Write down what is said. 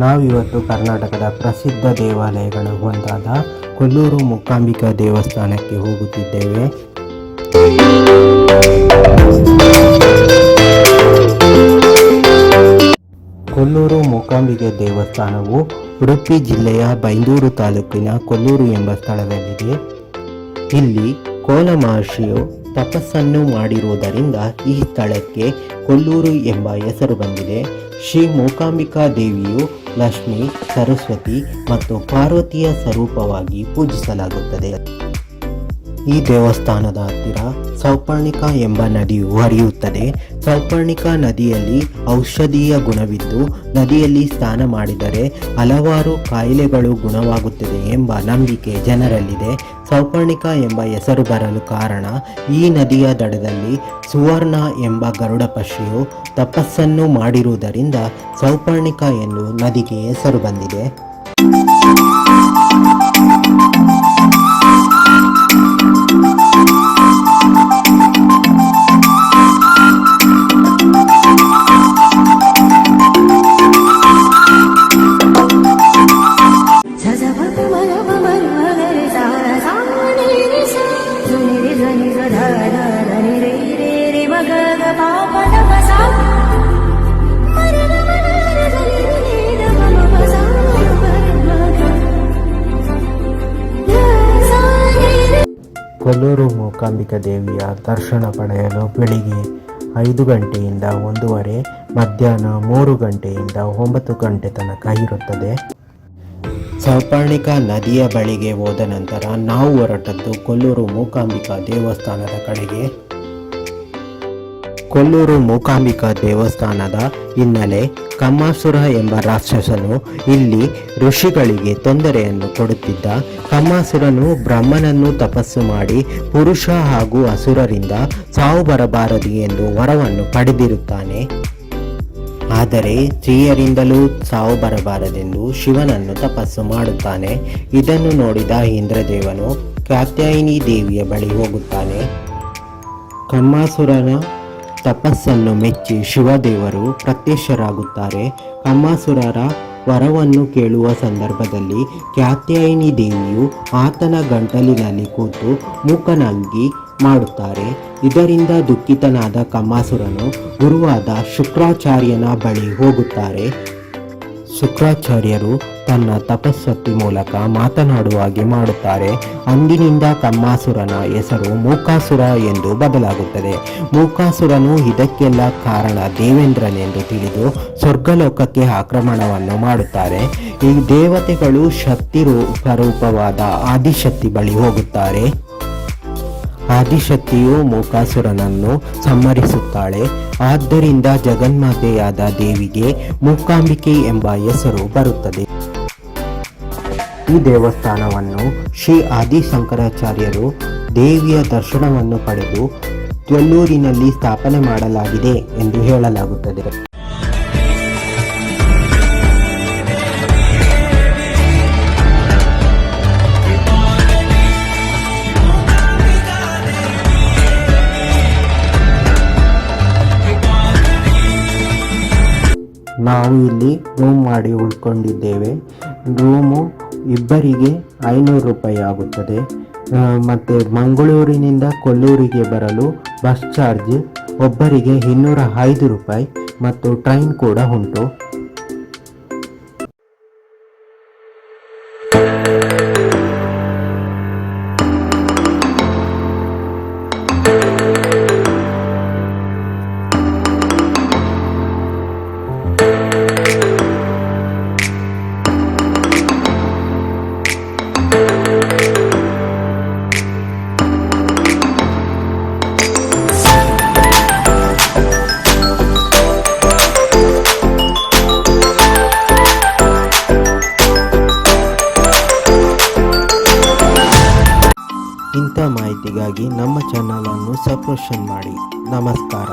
ನಾವಿವತ್ತು ಕರ್ನಾಟಕದ ಪ್ರಸಿದ್ಧ ದೇವಾಲಯಗಳ ಒಂದಾದ ಕೊಲ್ಲೂರು ಮೂಕಾಂಬಿಕಾ ದೇವಸ್ಥಾನಕ್ಕೆ ಹೋಗುತ್ತಿದ್ದೇವೆ. ಕೊಲ್ಲೂರು ಮೂಕಾಂಬಿಕೆ ದೇವಸ್ಥಾನವು ಉಡುಪಿ ಜಿಲ್ಲೆಯ ಬೈಂದೂರು ತಾಲೂಕಿನ ಕೊಲ್ಲೂರು ಎಂಬ ಸ್ಥಳದಲ್ಲಿದೆ. ಇಲ್ಲಿ ಕೋಲ ಮಹರ್ಷಿಯು ತಪಸ್ಸನ್ನು ಮಾಡಿರುವುದರಿಂದ ಈ ಸ್ಥಳಕ್ಕೆ ಕೊಲ್ಲೂರು ಎಂಬ ಹೆಸರು ಬಂದಿದೆ. ಶ್ರೀ ಮೂಕಾಂಬಿಕಾ ದೇವಿಯು ಲಕ್ಷ್ಮಿ, ಸರಸ್ವತಿ ಮತ್ತು ಪಾರ್ವತಿಯ ಸ್ವರೂಪವಾಗಿ ಪೂಜಿಸಲಾಗುತ್ತದೆ. ಈ ದೇವಸ್ಥಾನದ ಹತ್ತಿರ ಸೌಪರ್ಣಿಕಾ ಎಂಬ ನದಿಯು ಹರಿಯುತ್ತದೆ. ಸೌಪರ್ಣಿಕಾ ನದಿಯಲ್ಲಿ ಔಷಧೀಯ ಗುಣವಿದ್ದು ನದಿಯಲ್ಲಿ ಸ್ನಾನ ಮಾಡಿದರೆ ಹಲವಾರು ಕಾಯಿಲೆಗಳು ಗುಣವಾಗುತ್ತದೆ ಎಂಬ ನಂಬಿಕೆ ಜನರಲ್ಲಿದೆ. ಸೌಪರ್ಣಿಕಾ ಎಂಬ ಹೆಸರು ಬರಲು ಕಾರಣ ಈ ನದಿಯ ದಡದಲ್ಲಿ ಸುವರ್ಣ ಎಂಬ ಗರುಡ ಪಕ್ಷಿಯು ತಪಸ್ಸನ್ನು ಮಾಡಿರುವುದರಿಂದ ಸೌಪರ್ಣಿಕಾ ಎಂದು ನದಿಗೆ ಹೆಸರು ಬಂದಿದೆ. ಕೊಲ್ಲೂರು ಮೂಕಾಂಬಿಕಾ ದೇವಿಯ ದರ್ಶನ ಪಡೆಯಲು ಬೆಳಿಗ್ಗೆ 5 ಗಂಟೆಯಿಂದ 1:30, ಮಧ್ಯಾಹ್ನ 3 ಗಂಟೆಯಿಂದ 9 ಗಂಟೆ ತನಕ ಇರುತ್ತದೆ. ಸೌಪರ್ಣಿಕಾ ನದಿಯ ಬಳಿಗೆ ಹೋದ ನಂತರ ನಾವು ಹೊರಟದ್ದು ಕೊಲ್ಲೂರು ಮೂಕಾಂಬಿಕಾ ದೇವಸ್ಥಾನದ ಕಡೆಗೆ. ಕೊಲ್ಲೂರು ಮೂಕಾಂಬಿಕಾ ದೇವಸ್ಥಾನದ ಹಿನ್ನೆಲೆ ಕಮ್ಮಾಸುರ ಎಂಬ ರಾಕ್ಷಸನು ಇಲ್ಲಿ ಋಷಿಗಳಿಗೆ ತೊಂದರೆಯನ್ನು ಕೊಡುತ್ತಿದ್ದ. ಕಮ್ಮಾಸುರನು ಬ್ರಹ್ಮನನ್ನು ತಪಸ್ಸು ಮಾಡಿ ಪುರುಷ ಹಾಗೂ ಅಸುರರಿಂದ ಸಾವು ಬರಬಾರದು ಎಂದು ವರವನ್ನು ಪಡೆದಿರುತ್ತಾನೆ. ಆದರೆ ಸ್ತ್ರೀಯರಿಂದಲೂ ಸಾವು ಬರಬಾರದೆಂದು ಶಿವನನ್ನು ತಪಸ್ಸು ಮಾಡುತ್ತಾನೆ. ಇದನ್ನು ನೋಡಿದ ಇಂದ್ರದೇವನು ಕಾತ್ಯಾಯಿನಿ ದೇವಿಯ ಬಳಿ ಹೋಗುತ್ತಾನೆ. ಕಮ್ಮಾಸುರನ ತಪಸ್ಸನ್ನು ಮೆಚ್ಚಿ ಶಿವದೇವರು ಪ್ರತ್ಯಕ್ಷರಾಗುತ್ತಾರೆ. ಕಮ್ಮಾಸುರರ ವರವನ್ನು ಕೇಳುವ ಸಂದರ್ಭದಲ್ಲಿ ಕಾತ್ಯಾಯಿನಿ ದೇವಿಯು ಆತನ ಗಂಟಲಿನಲ್ಲಿ ಕೂತು ಮೂಕನಾಗಿ ಮಾಡುತ್ತಾರೆ. ಇದರಿಂದ ದುಃಖಿತನಾದ ಕಮ್ಮಾಸುರನು ಗುರುವಾದ ಶುಕ್ರಾಚಾರ್ಯನ ಬಳಿ ಹೋಗುತ್ತಾರೆ. ಶುಕ್ರಾಚಾರ್ಯರು ತನ್ನ ತಪಸ್ಸಕ್ತಿ ಮೂಲಕ ಮಾತನಾಡುವ ಹಾಗೆ ಮಾಡುತ್ತಾರೆ. ಅಂದಿನಿಂದ ಕಮ್ಮಾಸುರನ ಹೆಸರು ಮೂಕಾಸುರ ಎಂದು ಬದಲಾಗುತ್ತದೆ. ಮೂಕಾಸುರನು ಇದಕ್ಕೆಲ್ಲ ಕಾರಣ ದೇವೇಂದ್ರನೆಂದು ತಿಳಿದು ಸ್ವರ್ಗಲೋಕಕ್ಕೆ ಆಕ್ರಮಣವನ್ನು ಮಾಡುತ್ತಾರೆ. ಈ ದೇವತೆಗಳು ಶಕ್ತಿ ಸ್ವರೂಪವಾದ ಆದಿಶಕ್ತಿ ಬಳಿ ಹೋಗುತ್ತಾರೆ. ಆದಿಶಕ್ತಿಯು ಮೂಕಾಸುರನನ್ನು ಸಂಹರಿಸುತ್ತಾಳೆ. ಆದ್ದರಿಂದ ಜಗನ್ಮಾತೆಯಾದ ದೇವಿಗೆ ಮೂಕಾಂಬಿಕೆ ಎಂಬ ಹೆಸರು ಬರುತ್ತದೆ. ಈ ದೇವಸ್ಥಾನವನ್ನು ಶ್ರೀ ಆದಿಶಂಕರಾಚಾರ್ಯರು ದೇವಿಯ ದರ್ಶನವನ್ನು ಪಡೆದು ಕೊಲ್ಲೂರಿನಲ್ಲಿ ಸ್ಥಾಪನೆ ಮಾಡಲಾಗಿದೆ ಎಂದು ಹೇಳಲಾಗುತ್ತದೆ. ನಾವು ಇಲ್ಲಿ ರೂಮ್ ಮಾಡಿ ಉಳ್ಕೊಂಡಿದ್ದೇವೆ. ರೂಮು ಇಬ್ಬರಿಗೆ 500 ರೂಪಾಯಿ ಆಗುತ್ತದೆ. ಮತ್ತು ಮಂಗಳೂರಿನಿಂದ ಕೊಲ್ಲೂರಿಗೆ ಬರಲು ಬಸ್ ಚಾರ್ಜ್ ಒಬ್ಬರಿಗೆ 205 ರೂಪಾಯಿ ಮತ್ತು ಟ್ರೈನ್ ಕೂಡ ಉಂಟು. ಇಂಥ ಮಾಹಿತಿಗಾಗಿ ನಮ್ಮ ಚಾನಲನ್ನು ಸಬ್ಸ್ಕ್ರೈಬ್ ಮಾಡಿ. ನಮಸ್ಕಾರ.